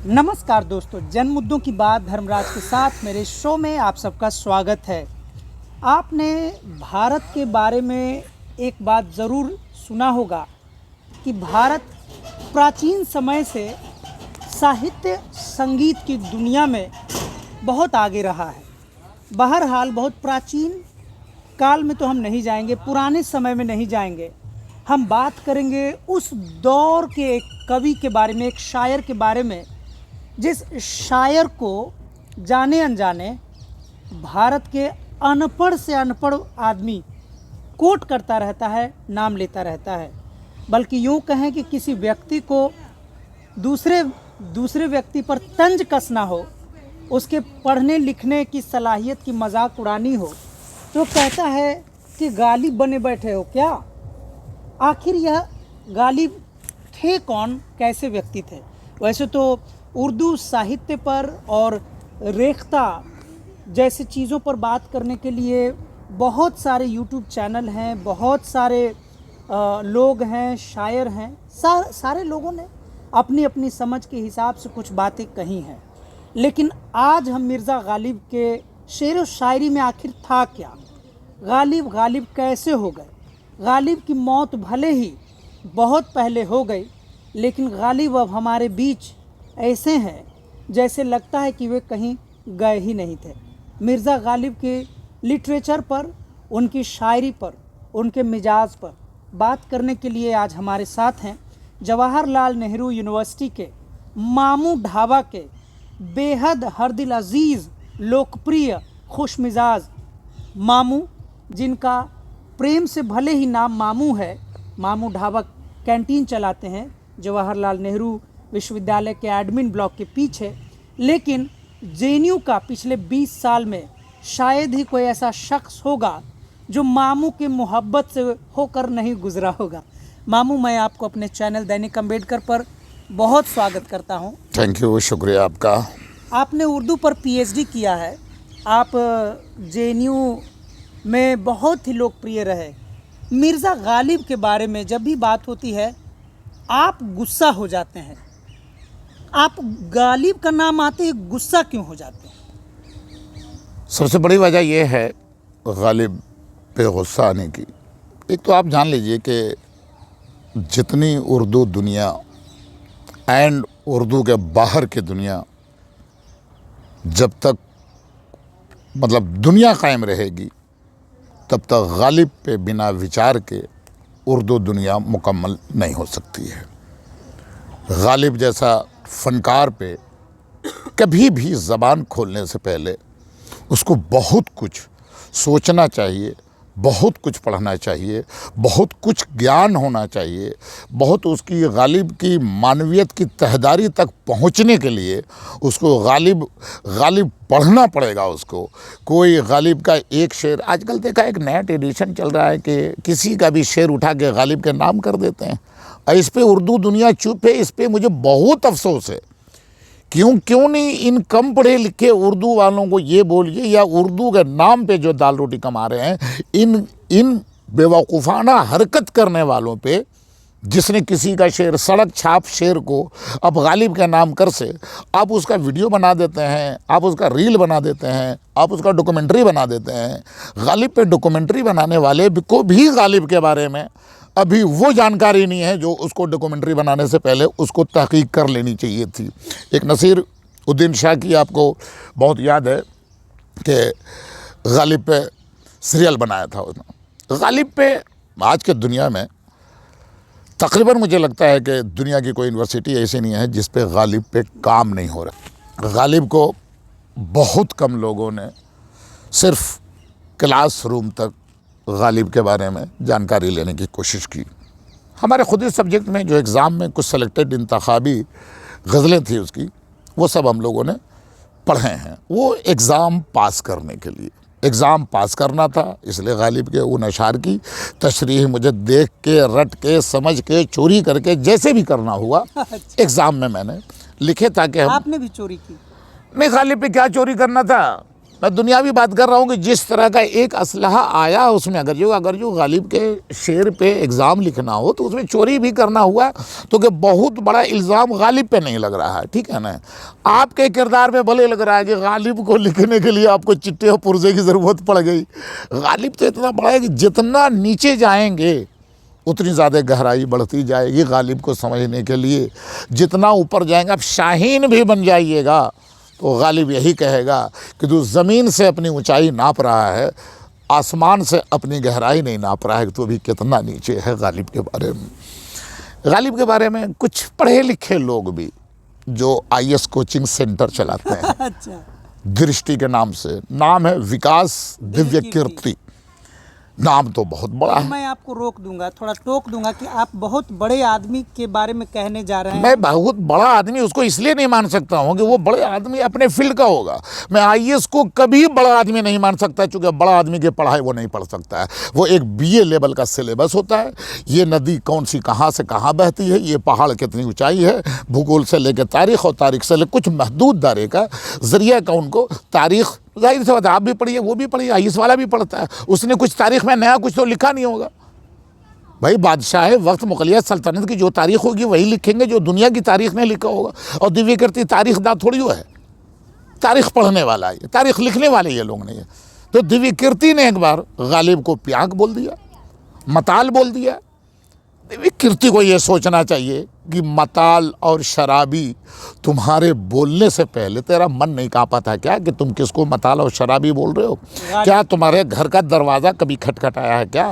नमस्कार दोस्तों, जन मुद्दों की बात धर्मराज के साथ मेरे शो में आप सबका स्वागत है। आपने भारत के बारे में एक बात ज़रूर सुना होगा कि भारत प्राचीन समय से साहित्य संगीत की दुनिया में बहुत आगे रहा है। बहरहाल बहुत प्राचीन काल में तो हम नहीं जाएंगे, पुराने समय में नहीं जाएंगे। हम बात करेंगे उस दौर के एक कवि के बारे में, एक शायर के बारे में, जिस शायर को जाने अनजाने भारत के अनपढ़ से अनपढ़ आदमी कोट करता रहता है, नाम लेता रहता है। बल्कि यूँ कहें कि किसी व्यक्ति को दूसरे व्यक्ति पर तंज कसना हो, उसके पढ़ने लिखने की सलाहियत की मजाक उड़ानी हो, तो कहता है कि गालिब बने बैठे हो क्या। आखिर यह गालिब थे कौन, कैसे व्यक्ति थे? वैसे तो उर्दू साहित्य पर और रेख्ता जैसे चीज़ों पर बात करने के लिए बहुत सारे यूट्यूब चैनल हैं, बहुत सारे लोग हैं, शायर हैं। सारे लोगों ने अपनी अपनी समझ के हिसाब से कुछ बातें कही हैं। लेकिन आज हम मिर्ज़ा गालिब के शेर व शायरी में आखिर था क्या? गालिब कैसे हो गए? गालिब की मौत भले ही बहुत पहले हो गई, लेकिन गालिब अब हमारे बीच ऐसे हैं जैसे लगता है कि वे कहीं गए ही नहीं थे। मिर्ज़ा गालिब के लिटरेचर पर, उनकी शायरी पर, उनके मिजाज पर बात करने के लिए आज हमारे साथ हैं जवाहरलाल नेहरू यूनिवर्सिटी के मामू ढाबा के बेहद हरदिल अजीज़, लोकप्रिय, खुश मिजाज मामू, जिनका प्रेम से भले ही नाम मामू है। मामू ढाबा कैंटीन चलाते हैं जवाहरलाल नेहरू विश्वविद्यालय के एडमिन ब्लॉक के पीछे। लेकिन जेएनयू का पिछले 20 साल में शायद ही कोई ऐसा शख्स होगा जो मामू के मोहब्बत से होकर नहीं गुजरा होगा। मामू, मैं आपको अपने चैनल दैनिक अम्बेडकर पर बहुत स्वागत करता हूं। थैंक यू, शुक्रिया आपका। आपने उर्दू पर पीएचडी किया है, आप जेएनयू में बहुत ही लोकप्रिय रहे। मिर्ज़ा गालिब के बारे में जब भी बात होती है आप गुस्सा हो जाते हैं। आप गालिब का नाम आते ही गुस्सा क्यों हो जाते हैं? सबसे बड़ी वजह यह है गालिब पे गुस्सा आने की। एक तो आप जान लीजिए कि जितनी उर्दू दुनिया एंड उर्दू के बाहर की दुनिया जब तक दुनिया कायम रहेगी, तब तक गालिब पे बिना विचार के उर्दू दुनिया मुकम्मल नहीं हो सकती है। गालिब जैसा फ़नकार पे कभी भी ज़बान खोलने से पहले उसको बहुत कुछ सोचना चाहिए, बहुत कुछ पढ़ना चाहिए, बहुत कुछ ज्ञान होना चाहिए, बहुत उसकी गालिब की मानवियत की तहदारी तक पहुंचने के लिए उसको गालिब पढ़ना पड़ेगा। उसको कोई गालिब का एक शेर, आजकल देखा एक नया ट्रेडिशन चल रहा है कि किसी का भी शेर उठा के गालिब के नाम कर देते हैं। इस पे उर्दू दुनिया चुप है। इस पे मुझे बहुत अफसोस है। क्यों नहीं इन कम पढ़े लिखे उर्दू वालों को ये बोलिए, या उर्दू के नाम पे जो दाल रोटी कमा रहे हैं, इन बेवकूफ़ाना हरकत करने वालों पे, जिसने किसी का शेर, सड़क छाप शेर को अब गालिब के नाम कर से आप उसका वीडियो बना देते हैं, आप उसका रील बना देते हैं, आप उसका डॉक्यूमेंट्री बना देते हैं। गालिब पे डॉक्यूमेंट्री बनाने वाले को भी गालिब के बारे में अभी वो जानकारी नहीं है जो उसको डॉक्यूमेंट्री बनाने से पहले उसको तहकीक कर लेनी चाहिए थी। एक नसीर उद्दीन शाह की आपको बहुत याद है कि गालिब पे सीरियल बनाया था उसने। गालिब पे आज के दुनिया में तकरीबन मुझे लगता है कि दुनिया की कोई यूनिवर्सिटी ऐसी नहीं है जिस पे गालिब पे काम नहीं हो रहा। गालिब को बहुत कम लोगों ने सिर्फ क्लासरूम तक गालिब के बारे में जानकारी लेने की कोशिश की। हमारे खुद ही सब्जेक्ट में जो एग्ज़ाम में कुछ सेलेक्टेड इंतखाबी गज़लें थी उसकी, वो सब हम लोगों ने पढ़े हैं। वो एग्ज़ाम पास करने के लिए, एग्ज़ाम पास करना था, इसलिए गालिब के उन अशार की तशरीह मुझे देख के, रट के, समझ के, चोरी करके, जैसे भी करना हुआ एग्ज़ाम में मैंने लिखे। ताकि आपने भी चोरी की? नहीं, गालिब पे क्या चोरी करना था। मैं दुनियावी बात कर रहा हूँ कि जिस तरह का एक असलहा आया उसमें अगर जो गालिब के शेर पे एग्ज़ाम लिखना हो तो उसमें चोरी भी करना हुआ तो कि बहुत बड़ा इल्ज़ाम गालिब पे नहीं लग रहा है, ठीक है ना। आपके किरदार में भले लग रहा है कि गालिब को लिखने के लिए आपको चिट्टे और पुर्जे की ज़रूरत पड़ गई। गालिब तो इतना बड़ा है कि जितना नीचे जाएंगे उतनी ज़्यादा गहराई बढ़ती जाएगी गालिब को समझने के लिए। जितना ऊपर जाएंगे, आप शाहीन भी बन जाइएगा तो गालिब यही कहेगा कि तू ज़मीन से अपनी ऊंचाई नाप रहा है, आसमान से अपनी गहराई नहीं नाप रहा है, तो भी कितना नीचे है। गालिब के बारे में कुछ पढ़े लिखे लोग भी जो आईएएस कोचिंग सेंटर चलाते हैं अच्छा, दृष्टि के नाम से, नाम है विकास दिव्य कीर्ति, नाम तो बहुत बड़ा है। मैं आपको रोक दूंगा, थोड़ा टोक दूंगा कि आप बहुत बड़े आदमी के बारे में कहने जा रहे हैं। मैं बहुत बड़ा आदमी उसको इसलिए नहीं मान सकता हूँ कि वो बड़े आदमी अपने फील्ड का होगा। मैं आईएएस को कभी बड़ा आदमी नहीं मान सकता, चूँकि बड़ा आदमी की पढ़ाई वो नहीं पढ़ सकता है। वो एक बीए लेवल का सिलेबस होता है। ये नदी कौन सी कहाँ से कहाँ बहती है, ये पहाड़ कितनी ऊंचाई है, भूगोल से लेकर तारीख और तारीख से लेकर कुछ महदूद दायरे का जरिया का उनको तारीख, जाहिर सी बात है आप भी पढ़िए वो भी पढ़िए, आईएएस वाला भी पढ़ता है, उसने कुछ तारीख में नया कुछ तो लिखा नहीं होगा। भाई बादशाह वक्त मुगलिया सल्तनत की जो तारीख होगी वही लिखेंगे जो दुनिया की तारीख ने लिखा होगा। और दिव्य कीर्ति तारीख दा थोड़ी वो है, तारीख पढ़ने वाला है, तारीख लिखने वाले ये लोग नहीं है। तो दिव्य कीर्ति ने एक बार गालिब को प्यांक बोल दिया, मताल बोल दिया। दिव्य कीर्ति को ये सोचना चाहिए कि मताल और शराबी तुम्हारे बोलने से पहले तेरा मन नहीं कांपा था क्या कि तुम किसको मताल और शराबी बोल रहे हो? क्या तुम्हारे घर का दरवाज़ा कभी खटखटाया है क्या?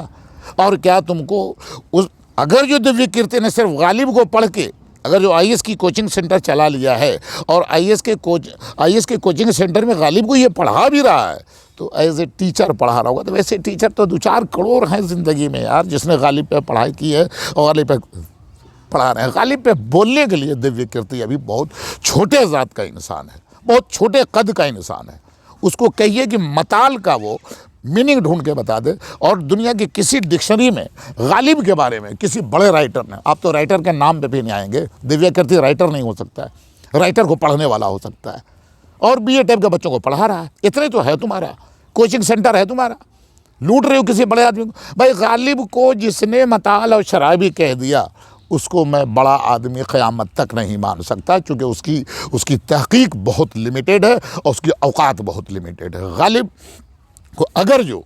और क्या तुमको उस, अगर जो दिव्य कीर्ति ने सिर्फ गालिब को पढ़ के अगर जो आईएएस की कोचिंग सेंटर चला लिया है और आईएएस के कोचिंग सेंटर में गालिब को ये पढ़ा भी रहा है तो एज ए टीचर पढ़ा रहा होगा। तो वैसे टीचर तो 2-4 करोड़ हैं ज़िंदगी में यार, जिसने गालिब पे पढ़ाई की है और गालिब पे पढ़ा रहे हैं। गालिब पे बोलने के लिए दिव्य कीर्ति अभी बहुत छोटे ज़ात का इंसान है, बहुत छोटे कद का इंसान है। उसको कहिए कि मताल का वो मीनिंग ढूंढ के बता दे और दुनिया की किसी डिक्शनरी में गालिब के बारे में किसी बड़े राइटर ने, आप तो राइटर के नाम पे भी नहीं आएंगे, दिव्य कीर्ति राइटर नहीं हो सकता है, राइटर को पढ़ने वाला हो सकता है और बीए टाइप के बच्चों को पढ़ा रहा है। इतने तो है, तुम्हारा कोचिंग सेंटर है, तुम्हारा लूट रहे हो किसी बड़े आदमी को। भाई गालिब को जिसने मताल और शराबी कह दिया उसको मैं बड़ा आदमी क़यामत तक नहीं मान सकता, क्योंकि उसकी तहकीक बहुत लिमिटेड है और उसकी औकात बहुत लिमिटेड है। गालिब को अगर जो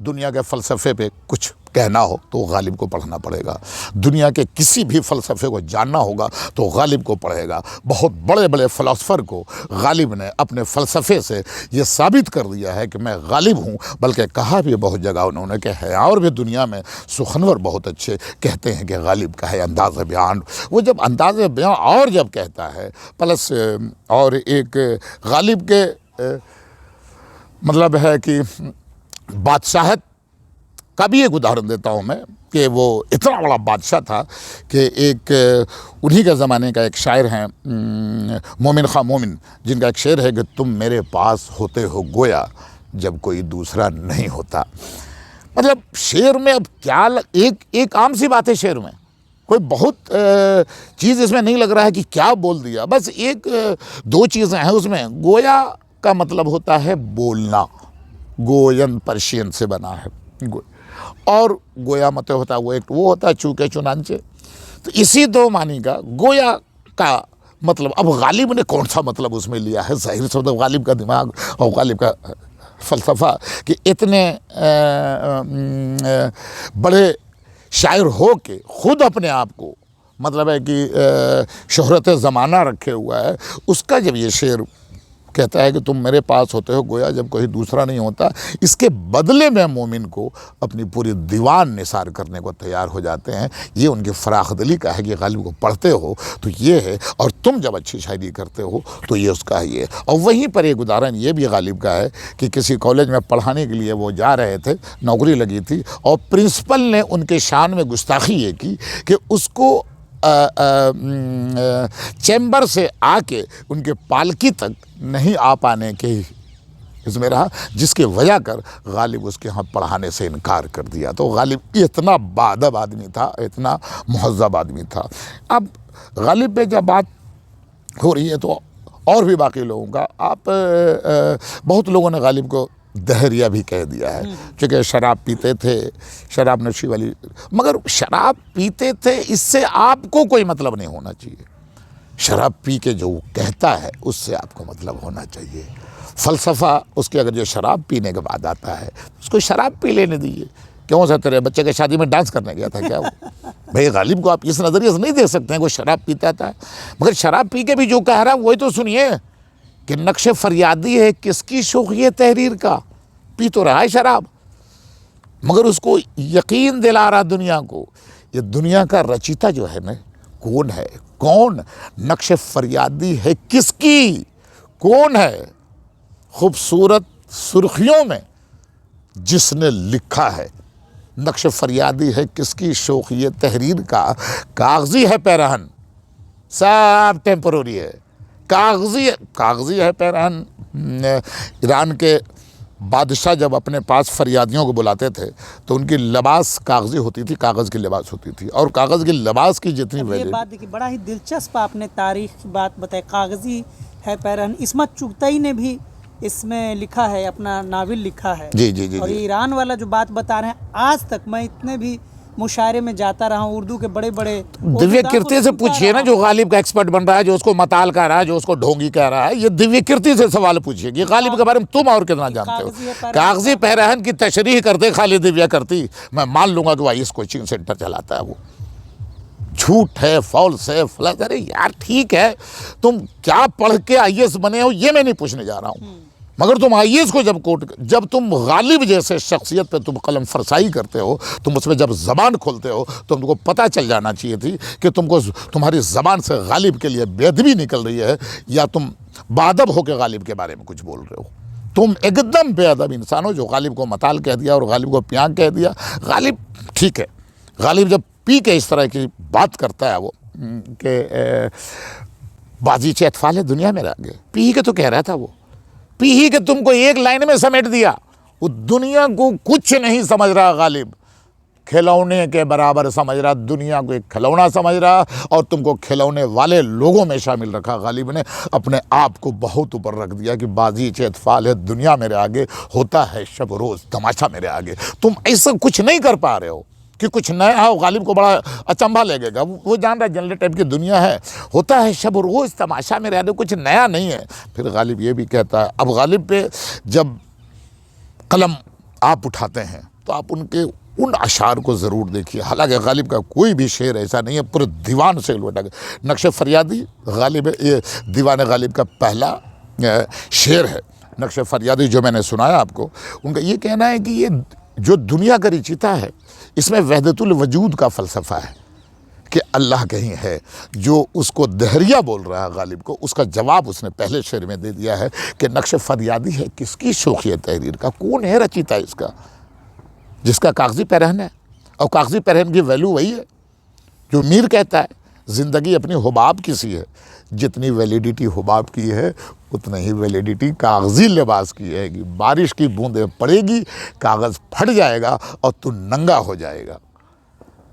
दुनिया के फ़लसफ़े पे कुछ कहना हो तो गालिब को पढ़ना पड़ेगा। दुनिया के किसी भी फ़लसफ़े को जानना होगा तो गालिब को पढ़ेगा। बहुत बड़े बड़े फ़िलासफ़र को गालिब ने अपने फ़लसफ़े से ये साबित कर दिया है कि मैं गालिब हूँ। बल्कि कहा भी बहुत जगह उन्होंने कि है और भी दुनिया में सुखनवर बहुत अच्छे कहते हैं कि गालिब का है अंदाज़ बयान। वो जब अंदाज़ बयान और जब कहता है प्लस और एक गालिब के मतलब है कि बादशाहत का भी एक उदाहरण देता हूँ मैं कि वो इतना बड़ा बादशाह था कि एक उन्हीं के ज़माने का एक शायर हैं मोमिन खां मोमिन, जिनका एक शेर है कि तुम मेरे पास होते हो गोया जब कोई दूसरा नहीं होता। मतलब शेर में अब क्या एक आम सी बात है, शेर में कोई बहुत चीज़ इसमें नहीं लग रहा है कि क्या बोल दिया। बस एक दो चीज़ें हैं उसमें। गोया का मतलब होता है बोलना, गोयन पर्शियन से बना है और गोया मतलब होता है वो होता है चूके चुनांचे। तो इसी दो मानी का गोया का मतलब अब गालिब ने कौन सा मतलब उसमें लिया है? जाहिर सा मतलब गालिब का दिमाग और गालिब का फ़लसफ़ा कि इतने बड़े शायर हो के खुद अपने आप को मतलब है कि शोहरत ज़माना रखे हुआ है, उसका जब ये शेर कहता है कि तुम मेरे पास होते हो गोया जब कोई दूसरा नहीं होता, इसके बदले में मोमिन को अपनी पूरी दीवान निसार करने को तैयार हो जाते हैं। ये उनकी फराखदिली का है कि गालिब को पढ़ते हो तो ये है, और तुम जब अच्छी शायरी करते हो तो ये उसका है ये। और वहीं पर एक उदाहरण ये भी गालिब का है कि किसी कॉलेज में पढ़ाने के लिए वो जा रहे थे, नौकरी लगी थी और प्रिंसिपल ने उनके शान में गुस्ताखी ये की कि उसको चैम्बर से आके उनके पालकी तक नहीं आ पाने के इसमें रहा, जिसके वजह कर गालिब उसके यहाँ पढ़ाने से इनकार कर दिया। तो गालिब इतना बादब आदमी था, इतना मुहज़्ज़ब आदमी था। अब गालिब पे जब बात हो रही है तो और भी बाकी लोगों का। आप बहुत लोगों ने गालिब को दहरिया भी कह दिया है, क्योंकि शराब पीते थे, शराब नशी वाली। मगर शराब पीते थे इससे आपको कोई मतलब नहीं होना चाहिए। शराब पी के जो कहता है उससे आपको मतलब होना चाहिए। फ़लसफ़ा उसके अगर जो शराब पीने के बाद आता है उसको शराब पी लेने दीजिए। क्यों सा तेरे बच्चे के शादी में डांस करने गया था क्या वो? भाई गालिब को आप इस नज़रिए से नहीं देख सकते हैं वो शराब पीता था। मगर शराब पी के भी जो कह रहा है वही तो सुनिए कि नक्श फरियादी है किसकी शौक़िए तहरीर का। पी तो रहा है शराब, मगर उसको यकीन दिला रहा दुनिया को। ये दुनिया का रचयिता जो है ना, कौन है? कौन? नक्श फरियादी है किसकी? कौन है? खूबसूरत सुर्खियों में जिसने लिखा है नक्श फरियादी है किसकी शौक़िए तहरीर का। कागज़ी है पैरहन, सब टेम्पररी है। कागज़ी है पैरहन। ईरान के बादशाह जब अपने पास फरियादियों को बुलाते थे तो उनकी लिबास कागज़ी होती थी, कागज़ की लिबास होती थी। और कागज़ की लिबास की जितनी ये वैल्यू। बात देखिए, बड़ा ही दिलचस्प आपने तारीख की बात बताई। कागज़ी है पैरहन, इस्मत चुगताई ने भी इसमें लिखा है, अपना नावल लिखा है। जी जी जी और जी। ये ईरान वाला जो बात बता रहे हैं, आज तक मैं इतने भी मुशायरे में जाता रहा हूँ, उर्दू के बड़े बड़े दिव्य कीर्ति से पूछिए ना, जो गालिब का एक्सपर्ट बन रहा है, जो उसको मताल कह रहा है, जो उसको ढोंगी कह रहा है, ये दिव्य कीर्ति से सवाल पूछिए कि गालिब के बारे में तुम और कितना जानते हो। कागजी पैरहन की तशरीह करते खाली दिव्य कीर्ति, मैं मान लूंगा कि वाइस कोचिंग सेंटर चलाता है वो। झूठ है, फॉल्स है, फ्लस। अरे यार ठीक है, तुम क्या पढ़ के आईएएस बने हो ये मैं नहीं पूछने जा रहा हूँ, मगर तुम आईएएस को जब तुम गालिब जैसे शख्सियत पे तुम कलम फरसाई करते हो, तुम उसमें जब ज़बान खोलते हो तो तुमको पता चल जाना चाहिए थी कि तुमको तुम्हारी ज़बान से गालिब के लिए बेअदबी निकल रही है, या तुम बादब होकर गालिब के बारे में कुछ बोल रहे हो। तुम एकदम बेअदब इंसान हो जो गालिब को मताल कह दिया और गालिब को प्यांग कह दिया। गालिब ठीक है, गालिब जब पी के इस तरह की बात करता है वो कि बाजी चे अतफाल है दुनिया में रह गए, पी के तो कह रहा था वो, पी ही के तुमको एक लाइन में समेट दिया। वो दुनिया को कुछ नहीं समझ रहा गालिब, खिलौने के बराबर समझ रहा, दुनिया को एक खिलौना समझ रहा, और तुमको खिलौने वाले लोगों में शामिल रखा। गालिब ने अपने आप को बहुत ऊपर रख दिया कि बाजी चे अतफाल है दुनिया मेरे आगे, होता है शब रोज़ तमाशा मेरे आगे। तुम ऐसा कुछ नहीं कर पा रहे हो कि कुछ नया हो। गालिब को बड़ा अचंभा लगेगा, वो जान रहा है जनरल टाइप की दुनिया है, होता है शब रोज़ तमाशा में रहने, कुछ नया नहीं है। फिर गालिब ये भी कहता है, अब गालिब पे जब कलम आप उठाते हैं तो आप उनके उन अशार को ज़रूर देखिए। हालांकि गालिब का कोई भी शेर ऐसा नहीं है, पूरे दीवान से लौटा गया। नक्श फरियादी गालिब, ये दीवान गालिब का पहला शेर है। नक्श फरियादी जो मैंने सुनाया आपको, उनका ये कहना है कि ये जो दुनिया का रचयिता है इसमें वहदतुल वजूद का फ़लसफ़ा है कि अल्लाह कहीं है। जो उसको दहरिया बोल रहा है गालिब को, उसका जवाब उसने पहले शेर में दे दिया है कि नक्श फरियादी है किसकी शौक़िए तहरीर का। कौन है रचयिता इसका? जिसका कागज़ी पैरहन है, और कागज़ी पैरहन की वैल्यू वही है जो मीर कहता है, ज़िंदगी अपनी हुबाब की सी है, जितनी वैलिडिटी हुबाब की है उतनी ही वैलिडिटी कागज़ी लिबास की है। बारिश की बूंदें पड़ेगी, कागज़ फट जाएगा और तू नंगा हो जाएगा।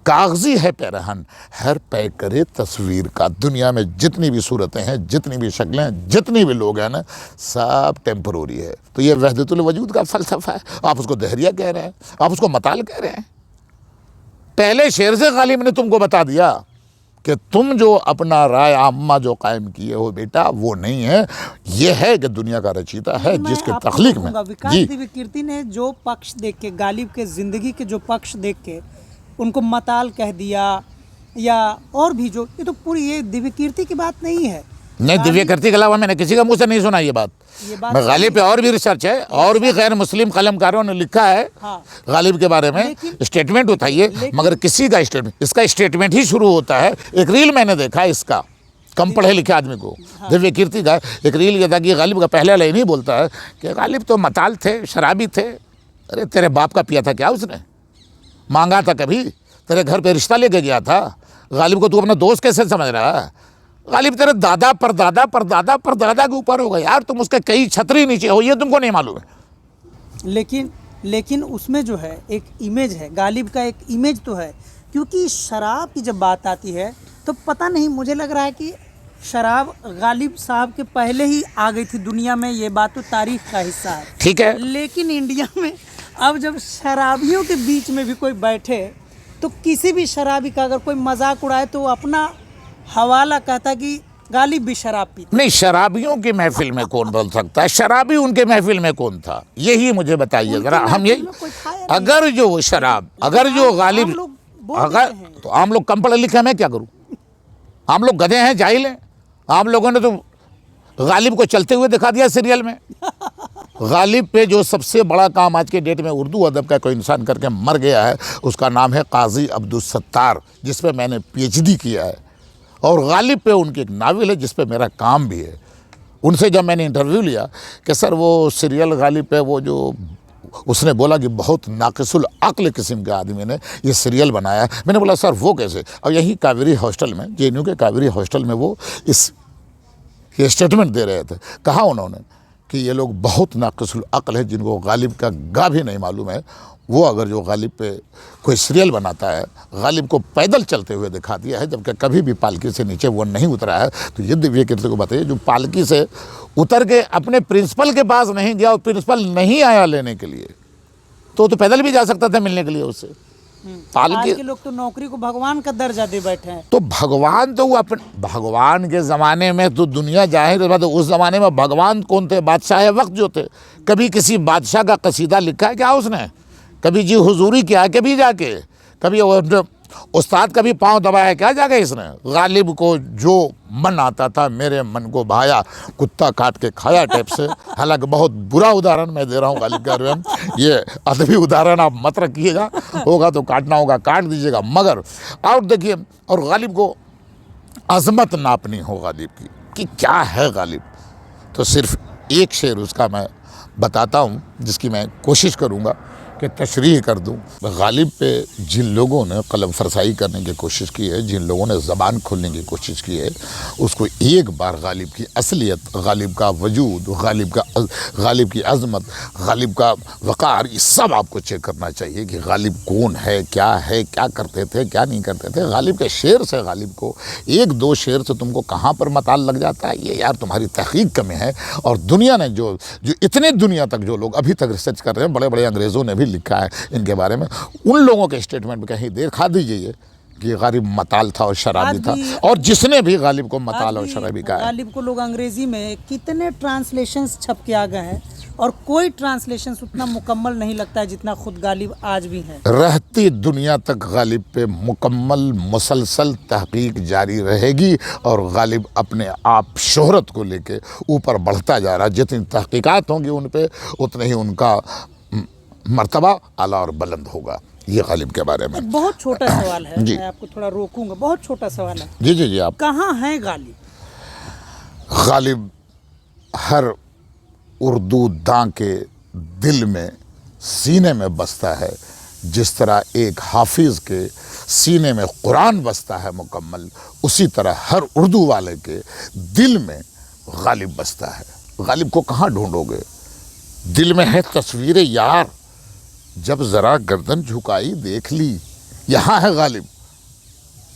कागज़ी है पैरहन हर पै करे तस्वीर का। दुनिया में जितनी भी सूरतें हैं, जितनी भी शक्लें हैं, जितनी भी लोग हैं ना, सब टेम्पररी है। तो ये वहदतुल वजूद का फ़लसफ़ा है। आप उसको दहरिया कह रहे हैं, आप उसको मताल कह रहे हैं। पहले शेर से गालिब ने तुमको बता दिया कि तुम जो अपना राय आम्मा जो कायम किए हो बेटा, वो नहीं है, ये है कि दुनिया का रचयिता है जिसके तख्लीक में। विकास दिव्य कीर्ति ने जो पक्ष देख के, गालिब के ज़िंदगी के जो पक्ष देख के उनको मताल कह दिया, या और भी जो, ये तो पूरी ये दिव्य कीर्ति की बात नहीं है। नहीं, दिव्य कीर्ति के अलावा मैंने किसी का मुंह से नहीं सुना ये बात। मैं गालिब पे और भी रिसर्च है, और भी गैर मुस्लिम कलमकारों ने लिखा है गालिब के बारे में, स्टेटमेंट उठाइए, मगर किसी का स्टेटमेंट, इसका स्टेटमेंट ही शुरू होता है। एक रील मैंने देखा इसका, कम पढ़े लिखे आदमी को, दिव्य कीर्ति का एक रील ये था कि गालिब का पहला लाइन ही बोलता है कि गालिब तो मताल थे, शराबी थे। अरे तेरे बाप का पिया था क्या उसने? मांगा था कभी? तेरे घर पे रिश्ता लेके गया था? गालिब को तू अपना दोस्त कैसे समझ रहा है? गालिब तेरे दादा परदादा परदादा परदादा के ऊपर होगा यार, तुम उसके कई छतरी नीचे हो, ये तुमको नहीं मालूम है। लेकिन उसमें जो है एक इमेज है, गालिब का एक इमेज तो है, क्योंकि शराब की जब बात आती है तो पता नहीं, मुझे लग रहा है कि शराब गालिब साहब के पहले ही आ गई थी दुनिया में, ये बात तो तारीख का हिस्सा है। ठीक है, लेकिन इंडिया में अब जब शराबियों के बीच में भी कोई बैठे तो किसी भी शराबी का अगर कोई मजाक उड़ाए तो वो अपना हवाला कहता कि गालिब भी शराब पीते। नहीं, शराबियों की महफिल में कौन बोल सकता है? शराबी उनके महफिल में कौन था, यही मुझे बताइए जरा। हम यही, अगर जो शराब, अगर जो गालिब, अगर तो आम लोग कम पढ़े लिखे हैं, मैं क्या करूं? आम लोग गधे हैं, जाहिल हैं। आम लोगों ने तो गालिब को चलते हुए दिखा दिया सीरियल में। गालिब पे जो सबसे बड़ा काम आज के डेट में उर्दू अदब का कोई इंसान करके मर गया है, उसका नाम है काजी अब्दुल सत्तार, जिस पे मैंने पीएचडी किया है। और गालिब पे उनकी एक नावल है जिस पे मेरा काम भी है। उनसे जब मैंने इंटरव्यू लिया कि सर वो सीरियल गालिब पे वो जो, उसने बोला कि बहुत नाकिसुल अक्ल किस्म के आदमी ने ये सीरियल बनाया है। मैंने बोला सर वो कैसे? और यही कावेरी हॉस्टल में, जेएनयू के कावेरी हॉस्टल में वो ये स्टेटमेंट दे रहे थे। कहा उन्होंने कि ये लोग बहुत नाकिसुल अक्ल है, जिनको गालिब का गा भी नहीं मालूम है। वो अगर जो गालिब पे कोई सीरियल बनाता है, गालिब को पैदल चलते हुए दिखा दिया है, जबकि कभी भी पालकी से नीचे वो नहीं उतरा है, तो ये दिव्य कीर्ति को बताइए जो पालकी से उतर के अपने प्रिंसिपल के पास नहीं गया और प्रिंसिपल नहीं आया लेने के लिए, तो पैदल भी जा सकता था मिलने के लिए उससे। आज के लोग तो नौकरी को भगवान का दर्जा दे बैठे हैं। तो भगवान तो वो अपने, भगवान के ज़माने में तो दुनिया जाहिर बात, उस ज़माने में भगवान कौन थे? बादशाह वक्त जो थे। कभी किसी बादशाह का कसीदा लिखा है क्या उसने? कभी जी हुजूरी किया है कभी जाके? कभी उस्ताद कभी पाँव दबाया क्या जाके इसने? गालिब को जो मन आता था, मेरे मन को भाया, कुत्ता काट के खाया टाइप से। हालांकि बहुत बुरा उदाहरण मैं दे रहा हूँ गालिब के बारे में, ये अदबी उदाहरण आप मत रखिएगा, होगा तो काटना होगा काट दीजिएगा। मगर और देखिए, और गालिब को अजमत नापनी हो गालिब की कि क्या है गालिब, तो सिर्फ एक शेर उसका मैं बताता हूँ जिसकी मैं कोशिश करूँगा कि तशरीह कर दूं। गालिब पे जिन लोगों ने कलम फरसाई करने की कोशिश की है, जिन लोगों ने ज़बान खोलने की कोशिश की है, उसको एक बार गालिब की असलियत, गालिब का वजूद, गालिब की अज़मत, गालिब का वक़ार, ये सब आपको चेक करना चाहिए कि गालिब कौन है, क्या करते थे, क्या नहीं करते थे। गालिब के शेर से, गालिब को एक दो शेर से तुमको कहाँ पर मताल लग जाता है, ये यार तुम्हारी तहकीक कमी है। और दुनिया ने जो इतने दुनिया तक जो लोग अभी तक रिसर्च कर रहे हैं, बड़े बड़े अंग्रेज़ों ने भी लिखा है इनके बारे में, उन लोगों के स्टेटमेंट में कहीं देखा दीजिए कि गालिब मताल था और शराबी था। और जिसने भी गालिब को मताल और शराबी कहा है, गालिब को लोग अंग्रेजी में कितने ट्रांसलेशंस छप के आ गए हैं और कोई ट्रांसलेशंस उतना मुकम्मल नहीं लगता है जितना खुद गालिब आज भी है। रहती दुनिया तक गालिब पे मुकम्मल मुसलसल तहकीक जारी रहेगी और गालिब अपने आप शोहरत को लेके ऊपर बढ़ता जा रहा है। जितनी तहकीकात होंगी उन पे, उतना ही उनका मर्तबा आला और बुलंद होगा। ये गालिब के बारे में एक बहुत छोटा सवाल है, मैं आपको थोड़ा रोकूंगा, बहुत छोटा सवाल है। जी आप कहाँ है गालिब? गालिब हर उर्दू दां के दिल में, सीने में बसता है। जिस तरह एक हाफिज़ के सीने में कुरान बसता है मुकम्मल, उसी तरह हर उर्दू वाले के दिल में गालिब बसता है। गालिब को कहाँ ढूंढोगे? दिल में है तस्वीर यार, जब ज़रा गर्दन झुकाई देख ली, यहाँ है गालिब।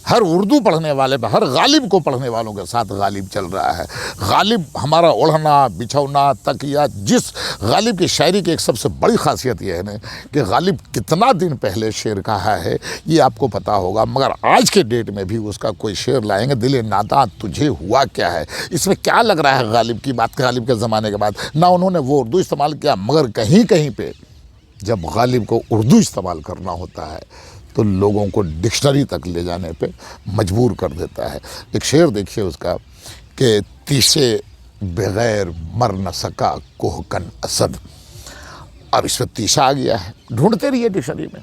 हर उर्दू पढ़ने वाले, हर गालिब को पढ़ने वालों के साथ गालिब चल रहा है। गालिब हमारा ओढ़ना बिछौना तकिया, जिस गालिब की शायरी की एक सबसे बड़ी खासियत यह है ना कि गालिब कितना दिन पहले शेर कहा है ये आपको पता होगा, मगर आज के डेट में भी उसका कोई शेर लाएंगे, दिल नाता तुझे हुआ क्या है, इसमें क्या लग रहा है गालिब की बात, गालिब के ज़माने के बाद ना उन्होंने वो उर्दू इस्तेमाल किया, मगर कहीं कहीं पर जब गालिब को उर्दू इस्तेमाल करना होता है तो लोगों को डिक्शनरी तक ले जाने पे मजबूर कर देता है। एक शेर देखिए उसका कि तीसे बगैर मर न सका कोहकन असद। अब इसमें तीसा आ गया है, ढूंढते रहिए डिक्शनरी में।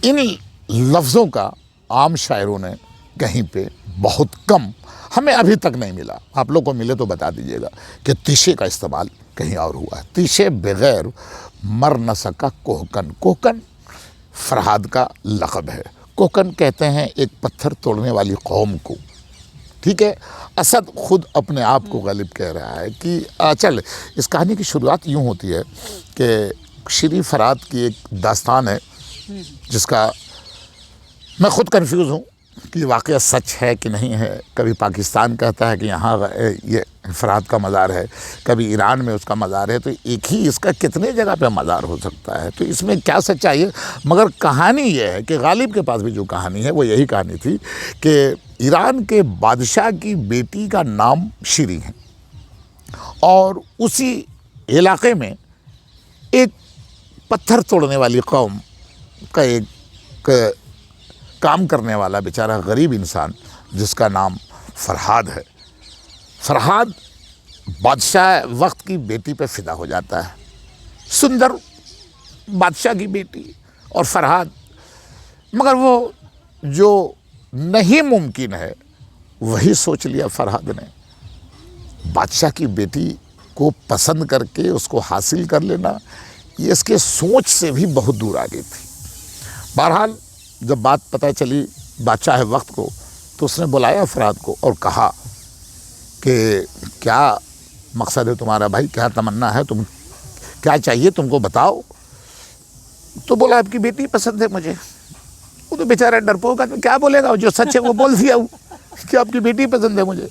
इन लफ्ज़ों का आम शायरों ने कहीं पे बहुत कम, हमें अभी तक नहीं मिला, आप लोग को मिले तो बता दीजिएगा कि तीसे का इस्तेमाल कहीं और हुआ है। तीसे बगैर मर न सका कोहकन। कोहकन फरहाद का लक़ब है। कोहकन कहते हैं एक पत्थर तोड़ने वाली कौम को, ठीक है। असद खुद अपने आप को गालिब कह रहा है कि चल, इस कहानी की शुरुआत यूँ होती है कि श्री फरहाद की एक दास्तान है जिसका मैं खुद कंफ्यूज हूँ कि वाक़या सच है कि नहीं है। कभी पाकिस्तान कहता है कि यहाँ ये फरहाद का मज़ार है, कभी ईरान में उसका मज़ार है, तो एक ही इसका कितने जगह पे मज़ार हो सकता है? तो इसमें क्या सच्चाई है? मगर कहानी ये है कि गालिब के पास भी जो कहानी है वो यही कहानी थी कि ईरान के बादशाह की बेटी का नाम शीरी है और उसी इलाके में एक पत्थर तोड़ने वाली कौम का एक काम करने वाला बेचारा गरीब इंसान जिसका नाम फरहाद है। फरहाद बादशाह वक्त की बेटी पे फिदा हो जाता है, सुंदर बादशाह की बेटी और फरहाद। मगर वो जो नहीं मुमकिन है वही सोच लिया फरहाद ने। बादशाह की बेटी को पसंद करके उसको हासिल कर लेना ये इसके सोच से भी बहुत दूर आ गई थी। बहरहाल जब बात पता चली बादशाह वक्त को तो उसने बुलाया फरहाद को और कहा कि क्या मकसद है तुम्हारा भाई, क्या तमन्ना है, तुम क्या चाहिए तुमको बताओ। तो बोला आपकी बेटी पसंद है मुझे। वो तो बेचारा डरपोक है, क्या बोलेगा, जो सच है वो बोल दिया कि आपकी बेटी पसंद है मुझे।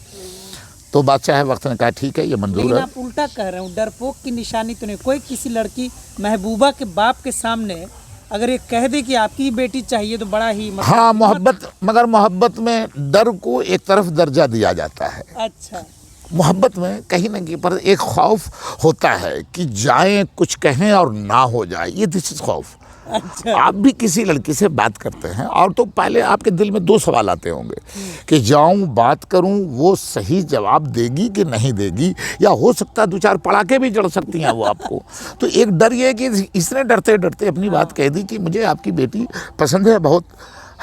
तो बादशाह वक्त ने कहा ठीक है ये मंजूर है। आप उल्टा कह रहे हो, डरपोक की निशानी तो नहीं। कोई किसी लड़की महबूबा के बाप के सामने अगर ये कह दे कि आपकी बेटी चाहिए तो बड़ा ही हाँ मोहब्बत, मगर मोहब्बत में डर को एक तरफ दर्जा दिया जाता है। अच्छा, मोहब्बत में कहीं ना कहीं पर एक खौफ होता है कि जाएं कुछ कहें और ना हो जाए, ये दिस इज खौफ। अच्छा। आप भी किसी लड़की से बात करते हैं और तो पहले आपके दिल में दो सवाल आते होंगे कि जाऊं बात करूं, वो सही जवाब देगी कि नहीं देगी, या हो सकता है दो चार पड़ाके भी जड़ सकती हैं वो आपको। तो एक डर ये है कि इसने डरते डरते अपनी बात कह दी कि मुझे आपकी बेटी पसंद है, बहुत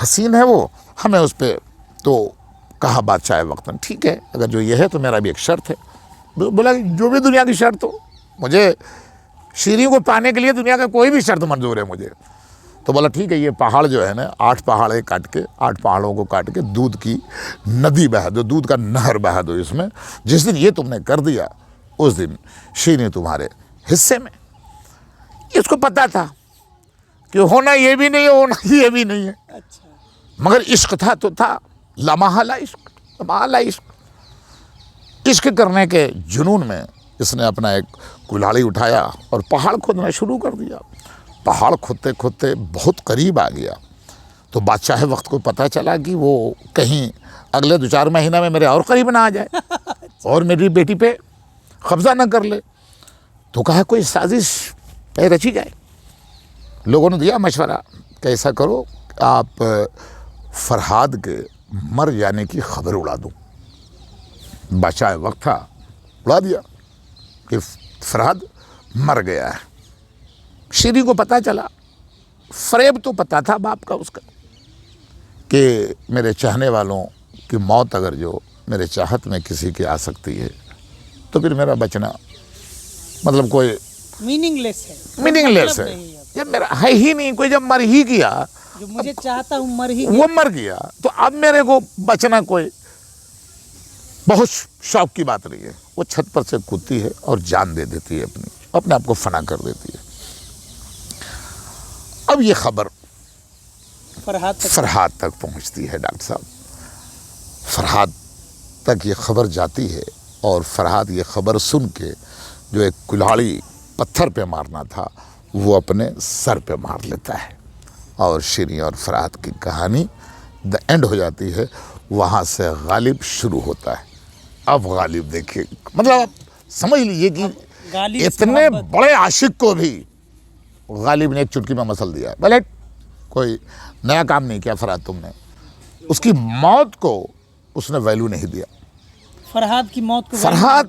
हसीन है वो, हमें उस पर। तो कहा बादशाह वक्त ठीक है, अगर जो ये है तो मेरा भी एक शर्त है। बोला जो भी दुनिया की शर्त हो, मुझे शीरी को पाने के लिए दुनिया का कोई भी शर्त मंजूर है मुझे। तो बोला ठीक है, ये पहाड़ जो है ना 8 पहाड़ काट के, 8 पहाड़ों को काट के दूध की नदी बहा दो, दूध का नहर बहा दो इसमें। जिस दिन ये तुमने कर दिया उस दिन शीरी तुम्हारे हिस्से में। इसको पता था कि होना ये भी नहीं है, होना ये भी नहीं है। अच्छा। मगर इश्क था तो था, लमहला इश्क, लमहला इश्क। इश्क करने के जुनून में इसने अपना एक कुल्हाड़ी उठाया और पहाड़ खोदना शुरू कर दिया। पहाड़ खोदते खोदते बहुत करीब आ गया। तो बादशाह वक्त को पता चला कि वो कहीं अगले 2-4 महीना में मेरे और करीब ना आ जाए और मेरी बेटी पे कब्जा ना कर ले। तो कहा कोई साजिश रची जाए। लोगों ने दिया मशवरा कि ऐसा करो, आप फरहाद के मर जाने की खबर उड़ा दो। बादशाह वक्त था, उड़ा दिया कि फरहाद मर गया है। शीरी को पता चला, फरेब तो पता था बाप का उसका कि मेरे चाहने वालों की मौत अगर जो मेरे चाहत में किसी की आ सकती है तो फिर मेरा बचना मतलब कोई मीनिंगलेस है, मीनिंगलेस है। जब मेरा है ही नहीं कोई, जब मर ही गया, जो मुझे चाहता हूँ मर ही वो मर गया, तो अब मेरे को बचना कोई बहुत शौक की बात नहीं है। वो छत पर से कूदती है और जान दे देती है, अपने आप को फना कर देती है। अब ये खबर फरहाद तक पहुंचती है। डॉक्टर साहब, फरहाद तक ये खबर जाती है और फरहाद ये खबर सुन के जो एक कुल्हाड़ी पत्थर पे मारना था वो अपने सर पे मार लेता है और शीरी और फरहाद की कहानी द एंड हो जाती है। वहाँ से गालिब शुरू होता है। अब गालिब देखिए, मतलब आप समझ लीजिए कि इतने बड़े आशिक को भी गालिब ने एक चुटकी में मसल दिया। भले कोई नया काम नहीं किया फरहाद तुमने, उसकी मौत को उसने वैल्यू नहीं दिया। फरहाद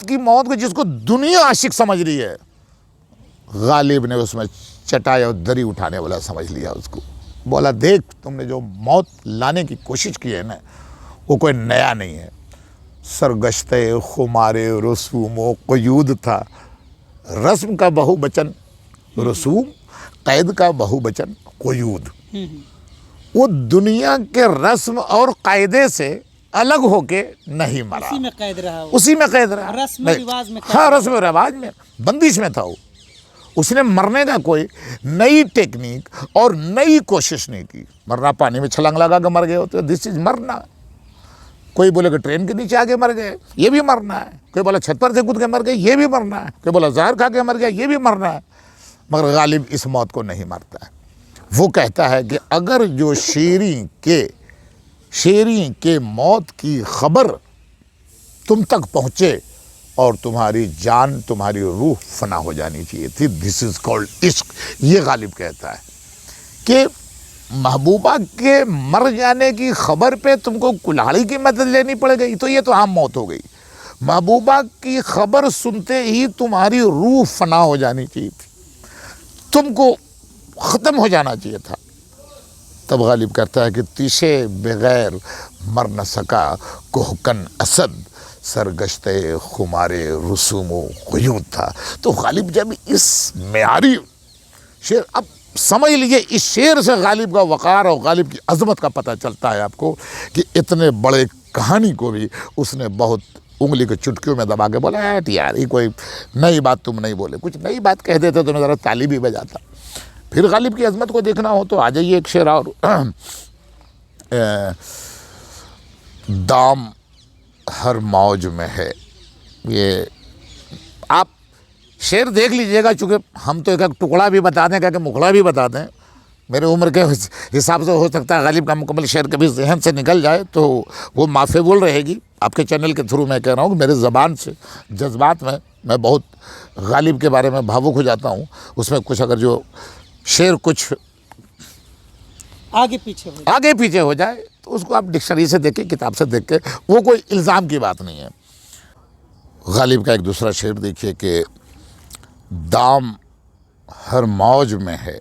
की मौत को जिसको दुनिया आशिक समझ रही है, गालिब ने उसमें चटाई और दरी उठाने वाला समझ लिया उसको। बोला देख, तुमने जो मौत लाने की कोशिश की है ना, वो कोई नया नहीं है। सरगश्ते खुमारे रसूम व क़यूद था। रस्म का बहुवचन रसूम, कैद का बहुवचन क़यूद। वो दुनिया के रस्म और कायदे से अलग होके नहीं मरा, उसी में कैद रहा। उसी में कैद रहा, रस्म रिवाज में। हाँ, रस्म रिवाज में बंदिश में था। उसने मरने का कोई नई टेक्निक और नई कोशिश नहीं की। मरना पानी में छलांग लगा के मर गए होते, दिस इज मरना। कोई बोले कि ट्रेन के नीचे आके मर गए, ये भी मरना है। कोई बोला छत पर से कूद के मर गए, ये भी मरना है। कोई बोला जहर खा के मर गया, ये भी मरना है। मगर गालिब इस मौत को नहीं मारता है। वो कहता है कि अगर जो शेरी के मौत की खबर तुम तक पहुंचे और तुम्हारी जान, तुम्हारी रूह फना हो जानी चाहिए थी, दिस इज कॉल्ड इश्क। ये गालिब कहता है कि महबूबा के मर जाने की खबर पे तुमको कुल्हाड़ी की मदद लेनी पड़ गई, तो ये तो आम मौत हो गई। महबूबा की खबर सुनते ही तुम्हारी रूह फना हो जानी चाहिए थी, तुमको ख़त्म हो जाना चाहिए था। तब गालिब कहता है कि तीशे बगैर मर न सका कोहकन असद, सरगश्ते खुमारे रसूमो क़यूद था। तो गालिब जब इस मेयारी शेर, अब समझ लीजिए इस शेर से गालिब का वक़ार और गालिब की अज़मत का पता चलता है आपको कि इतने बड़े कहानी को भी उसने बहुत उंगली के चुटकियों में दबा के बोला है यार, ये कोई नई बात तुम नहीं बोले, कुछ नई बात कह देते तो मैं ज़रा ताली भी बजाता। फिर गालिब की अज़मत को देखना हो तो आ जाइए एक शेर और, दाम हर मौज में है। ये आप शेर देख लीजिएगा, चूँकि हम तो एक टुकड़ा भी बता दें, क्या मुखड़ा भी बता दें, मेरे उम्र के हिसाब से हो सकता है गालिब का मुकम्मल शेर कभी जहन से निकल जाए तो वो माफेबुल रहेगी। आपके चैनल के थ्रू मैं कह रहा हूँ कि मेरे ज़बान से जज्बात में मैं बहुत गालिब के बारे में भावुक हो जाता हूँ। उसमें कुछ अगर जो शेर कुछ आगे पीछे हो जाए तो उसको आप डिक्शनरी से देख के, किताब से देख के, वो कोई इल्ज़ाम की बात नहीं है। गालिब का एक दूसरा शेर देखिए कि दाम हर मौज में है,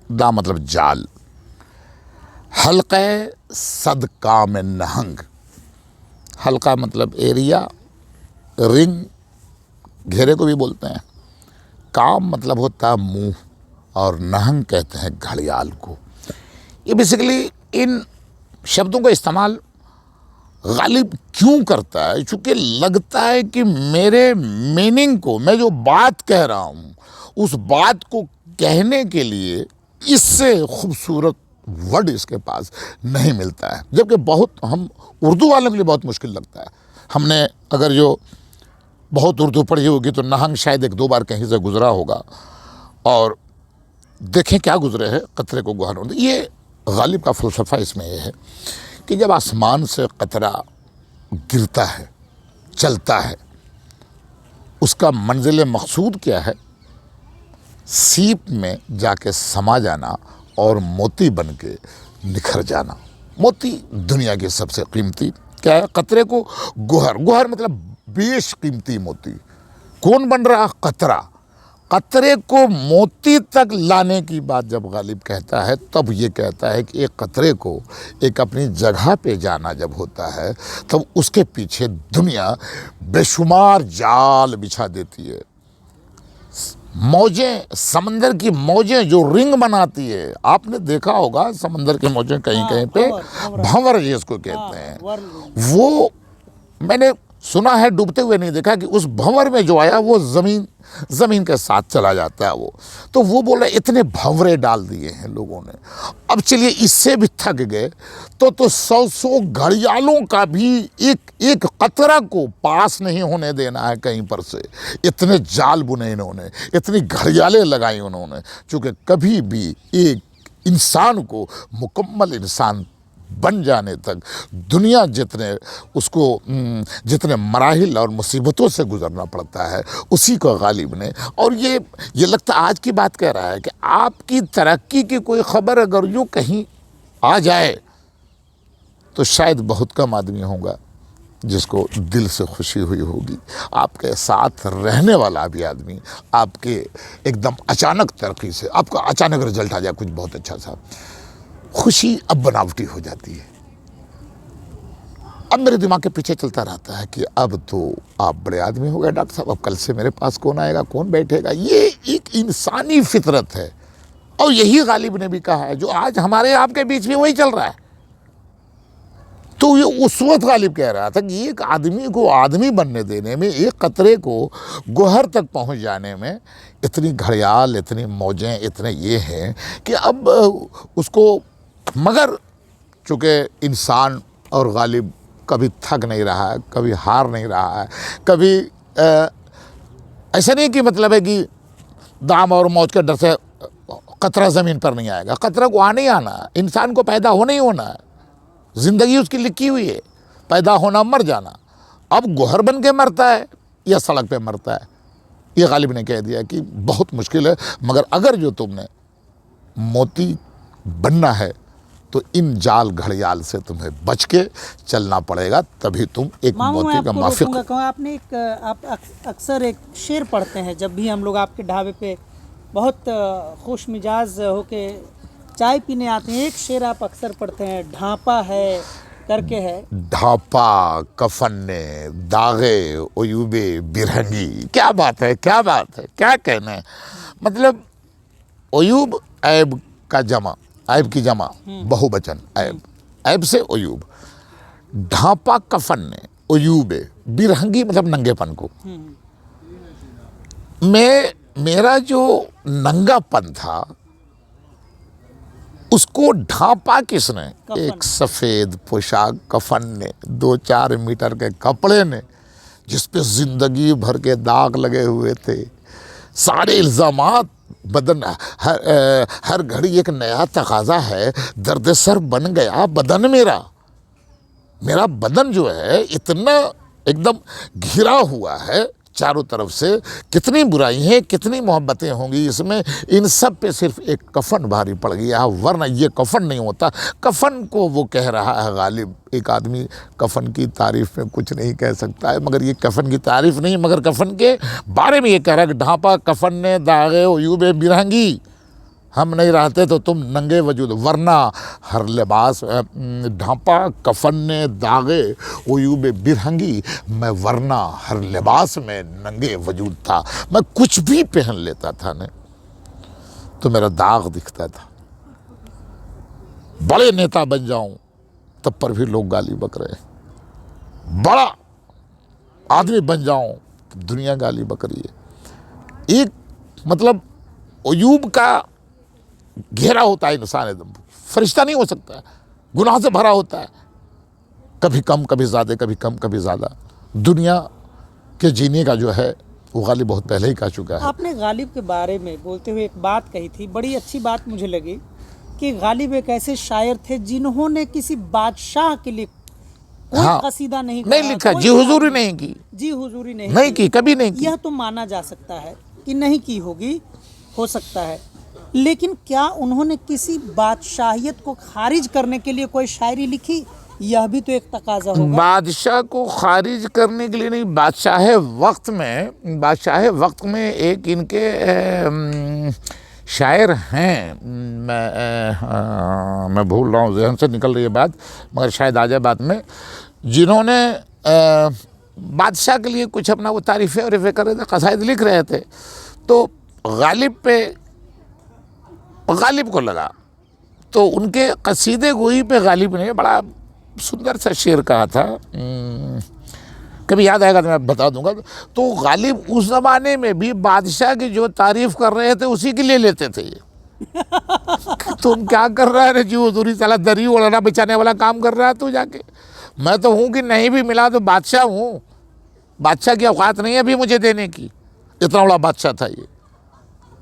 दाम मतलब जाल, हल्क़े सद काम नहंग। हल्का मतलब एरिया, रिंग घेरे को भी बोलते हैं, काम मतलब होता है मुंह, और नहंग कहते हैं घड़ियाल को। ये बेसिकली इन शब्दों का इस्तेमाल गालिब क्यों करता है? चूँकि लगता है कि मेरे मीनिंग को, मैं जो बात कह रहा हूँ उस बात को कहने के लिए इससे खूबसूरत वर्ड इसके पास नहीं मिलता है। जबकि बहुत हम उर्दू वालों के लिए बहुत मुश्किल लगता है। हमने अगर जो बहुत उर्दू पढ़ी होगी तो नहंग शायद एक दो बार कहीं से गुजरा होगा, और देखें क्या गुजरे है, कतरे को गुहार होने। ये गालिब का फ़लसफ़ा इसमें यह है कि जब आसमान से कतरा गिरता है, चलता है, उसका मंजिल मकसूद क्या है? सीप में जाके समा जाना और मोती बन के निखर जाना। मोती दुनिया की सबसे कीमती क्या है? कतरे को गुहर, गुहर मतलब बेशकीमती मोती। कौन बन रहा? कतरा। कतरे को मोती तक लाने की बात जब गालिब कहता है, तब ये कहता है कि एक कतरे को एक अपनी जगह पे जाना जब होता है, तब उसके पीछे दुनिया बेशुमार जाल बिछा देती है। मौजें, समंदर की मौजें जो रिंग बनाती है, आपने देखा होगा समंदर की मौजें कहीं कहीं पे भंवर जिसको कहते हैं, वो मैंने सुना है, डूबते हुए नहीं देखा, कि उस भंवर में जो आया वो ज़मीन के साथ चला जाता है। वो तो वो बोला इतने भंवरे डाल दिए हैं लोगों ने। अब चलिए इससे भी थक गए तो 100 घड़ियालों का भी एक कतरा को पास नहीं होने देना है कहीं पर से। इतने जाल बुने इन्होंने, इतनी घड़ियालें लगाई उन्होंने, चूँकि कभी भी एक इंसान को मुकम्मल इंसान बन जाने तक दुनिया जितने मराहिल और मुसीबतों से गुजरना पड़ता है, उसी को गालिब ने। और ये लगता आज की बात कह रहा है कि आपकी तरक्की की कोई खबर अगर यूँ कहीं आ जाए तो शायद बहुत कम आदमी होगा जिसको दिल से खुशी हुई होगी। आपके साथ रहने वाला भी आदमी आपके एकदम अचानक तरक्की से, आपका अचानक रिजल्ट आ जाए कुछ बहुत अच्छा सा, खुशी अब बनावटी हो जाती है। अब मेरे दिमाग के पीछे चलता रहता है कि अब तो आप बड़े आदमी हो गए डॉक्टर साहब, अब कल से मेरे पास कौन आएगा, कौन बैठेगा। ये एक इंसानी फितरत है, और यही गालिब ने भी कहा है, जो आज हमारे आपके बीच में वही चल रहा है। तो ये उस वक्त गालिब कह रहा था कि एक आदमी को आदमी बनने देने में, एक कतरे को गोहर तक पहुंच जाने में इतनी घड़ियाल, इतनी मौजें, इतने ये हैं कि अब उसको, मगर चूँकि इंसान और गालिब कभी थक नहीं रहा है, कभी हार नहीं रहा है, कभी ऐसा नहीं कि मतलब है कि दाम और मौज के डर से कतरा ज़मीन पर नहीं आएगा। कतरा को आने ही आना है, इंसान को पैदा होना ही होना है, ज़िंदगी उसकी लिखी हुई है, पैदा होना मर जाना। अब गोहर बन के मरता है या सड़क पे मरता है, ये गालिब ने कह दिया कि बहुत मुश्किल है, मगर अगर जो तुमने मोती बनना है तो इन जाल घड़ियाल से तुम्हें बच के चलना पड़ेगा, तभी तुम एक मोती का माफिक। आपने एक आप अक्सर एक शेर पढ़ते हैं जब भी हम लोग आपके ढाबे पे बहुत खुश मिजाज होके चाय पीने आते हैं, एक शेर आप अक्सर पढ़ते हैं, ढांपा है करके है। ढापा कफन्ने दागे ओयूबे बिरहंगी। क्या बात है, क्या बात है, क्या कहना है। मतलब ओयूब ऐब का जमा, ऐब की जमा बहुवचन, ऐब, ऐब से ओयूब। ढापा कफन्ने ओयूबे बिरहंगी मतलब नंगेपन को। मेरा जो नंगापन था उसको ढांपा किसने? एक सफ़ेद पोशाक कफन ने, 2-4 मीटर के कपड़े ने, जिस पे जिंदगी भर के दाग लगे हुए थे, सारे इल्ज़ामात बदन, हर घड़ी एक नया तकाजा है। दर्द सर बन गया बदन मेरा बदन जो है इतना एकदम घिरा हुआ है चारों तरफ से। कितनी बुराई है, कितनी मोहब्बतें होंगी इसमें, इन सब पे सिर्फ एक कफन भारी पड़ गया, वरना ये कफन नहीं होता। कफन को वो कह रहा है गालिब। एक आदमी कफन की तारीफ में कुछ नहीं कह सकता है, मगर ये कफन की तारीफ नहीं, मगर कफन के बारे में ये कह रहा है कि ढांपा कफन ने दागे ओयूबे बिरहंगी, हम नहीं रहते तो तुम नंगे वजूद, वरना हर लिबास। ढांपा कफन ने दागे ओयूबे बिरहंगी, मैं वरना हर लिबास में नंगे वजूद था। मैं कुछ भी पहन लेता था ने तो मेरा दाग दिखता था। बड़े नेता बन जाऊं तब पर भी लोग गाली बक रहे, बड़ा आदमी बन जाऊं तो दुनिया गाली बक रही है। एक मतलब ओयूब का घेरा होता है इंसान, एकदम फरिश्ता नहीं हो सकता है, गुनाह से भरा होता है, कभी कम कभी ज़्यादा, कभी कम कभी ज़्यादा। दुनिया के जीने का जो है वो गालिब बहुत पहले ही कह चुका है। आपने गालिब के बारे में बोलते हुए एक बात कही थी, बड़ी अच्छी बात मुझे लगी, कि गालिब एक ऐसे शायर थे जिन्होंने किसी बादशाह के लिए कोई कसीदा नहीं लिखा, जी हुजूरी नहीं की, जी हुजूरी नहीं की, कभी नहीं की। यह तो माना जा सकता है कि नहीं की होगी, हो सकता है, लेकिन क्या उन्होंने किसी बादशाहियत को खारिज करने के लिए कोई शायरी लिखी? यह भी तो एक तकाजा होगा। बादशाह को खारिज करने के लिए नहीं, बादशाह वक्त में एक इनके शायर हैं, मैं भूल रहा हूँ, ज़हन से निकल रही है बात, मगर शायद आ जाए बात में, जिन्होंने बादशाह के लिए कुछ अपना वो तारीफ़ें और कर रहे थे, कसायद लिख रहे थे। तो गालिब को लगा, तो उनके कसीदे गोई पे गालिब ने बड़ा सुंदर सा शेर कहा था, कभी याद आएगा तो मैं बता दूंगा। तो गालिब उस ज़माने में भी बादशाह की जो तारीफ़ कर रहे थे उसी के लिए लेते थे। तुम क्या कर रहा है जी हुजूरी, साला दरी ओढ़ना बिछाने वाला काम कर रहा है तू जाके। मैं तो हूँ कि नहीं भी मिला तो बादशाह हूँ, बादशाह की औकात नहीं है अभी मुझे देने की, इतना बड़ा बादशाह था ये।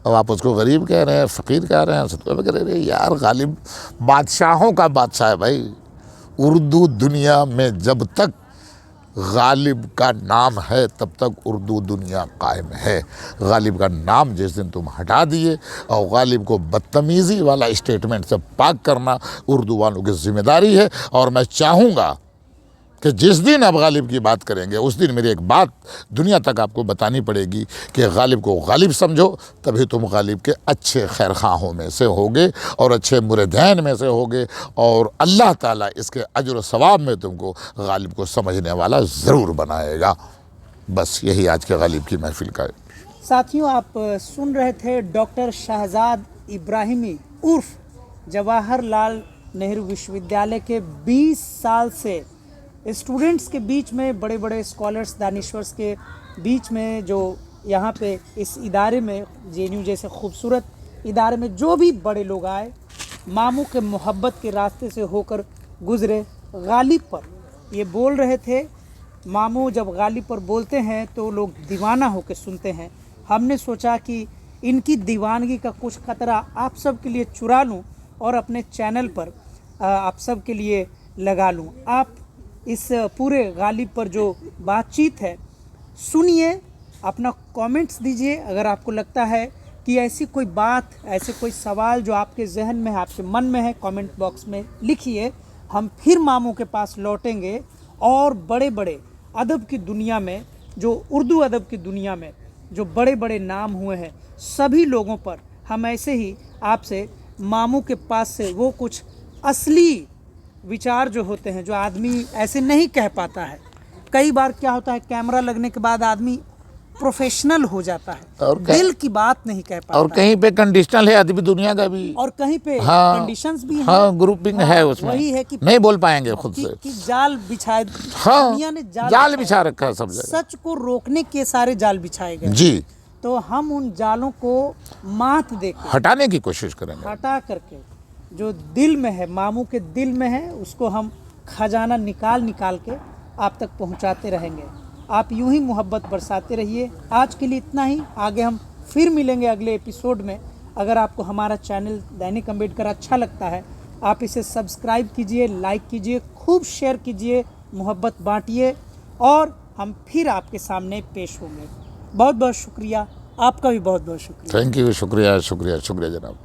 अब आप उसको गरीब कह रहे हैं, फ़कीर कह रहे हैं, सतवा कह रहे हैं। यार गालिब बादशाहों का बादशाह है भाई। उर्दू दुनिया में जब तक गालिब का नाम है तब तक उर्दू दुनिया कायम है। गालिब का नाम जिस दिन तुम हटा दिए और गालिब को बदतमीज़ी वाला स्टेटमेंट से पाक करना उर्दू वालों की जिम्मेदारी है। और मैं चाहूँगा कि जिस दिन आप गालिब की बात करेंगे उस दिन मेरी एक बात दुनिया तक आपको बतानी पड़ेगी कि गालिब को गालिब समझो, तभी तुम गालिब के अच्छे खैरखाहों में से होगे और अच्छे मुरीदैन में से होगे, और अल्लाह ताला इसके अजर व सवाब में तुमको गालिब को समझने वाला ज़रूर बनाएगा। बस यही आज के गालिब की महफिल का है। साथियों, आप सुन रहे थे डॉक्टर शहजाद इब्राहिमी उर्फ जवाहरलाल नेहरू विश्वविद्यालय के 20 साल से स्टूडेंट्स के बीच में, बड़े बड़े स्कॉलर्स, दानिश्वर्स के बीच में, जो यहाँ पे इस इदारे में, JNU जैसे खूबसूरत इदारे में जो भी बड़े लोग आए, मामू के मोहब्बत के रास्ते से होकर गुज़रे। गालिब पर ये बोल रहे थे, मामू जब गालिब पर बोलते हैं तो लोग दीवाना होकर सुनते हैं। हमने सोचा कि इनकी दीवानगी का कुछ खतरा आप सब के लिए चुरा लूं और अपने चैनल पर आप सब के लिए लगा लूं। आप इस पूरे गालिब पर जो बातचीत है सुनिए, अपना कमेंट्स दीजिए। अगर आपको लगता है कि ऐसी कोई बात, ऐसे कोई सवाल जो आपके जहन में है, आपके मन में है, कमेंट बॉक्स में लिखिए। हम फिर मामू के पास लौटेंगे और बड़े बड़े अदब की दुनिया में, जो उर्दू अदब की दुनिया में जो बड़े बड़े नाम हुए हैं, सभी लोगों पर हम ऐसे ही आपसे मामू के पास से वो कुछ असली विचार जो होते हैं, जो आदमी ऐसे नहीं कह पाता है। कई बार क्या होता है, कैमरा लगने के बाद आदमी प्रोफेशनल हो जाता है और दिल की बात नहीं कह पाता और कहीं पे कंडीशनल है अदबी दुनिया का भी, और कहीं पे हाँ, कंडीशंस भी हैं। हाँ, ग्रुपिंग है उसमें, वही है कि नहीं बोल पाएंगे खुद से। कि जाल बिछाए, हाँ, दुनिया ने जाल बिछा रखा है सब जगह। सच को रोकने के सारे जाल बिछाए गए। जी, तो हम उन जालों को मात देके, हटाने की कोशिश करेंगे। हटा करके, जो दिल में है, मामू के दिल में है, उसको हम खजाना निकाल निकाल के आप तक पहुंचाते रहेंगे। आप यूं ही मोहब्बत बरसाते रहिए। आज के लिए इतना ही, आगे हम फिर मिलेंगे अगले एपिसोड में। अगर आपको हमारा चैनल दैनिक अम्बेडकर अच्छा लगता है, आप इसे सब्सक्राइब कीजिए, लाइक कीजिए, खूब शेयर कीजिए, मोहब्बत बांटिए, और हम फिर आपके सामने पेश होंगे। बहुत बहुत शुक्रिया, आपका भी बहुत बहुत शुक्रिया। थैंक यू, शुक्रिया शुक्रिया शुक्रिया जनाब।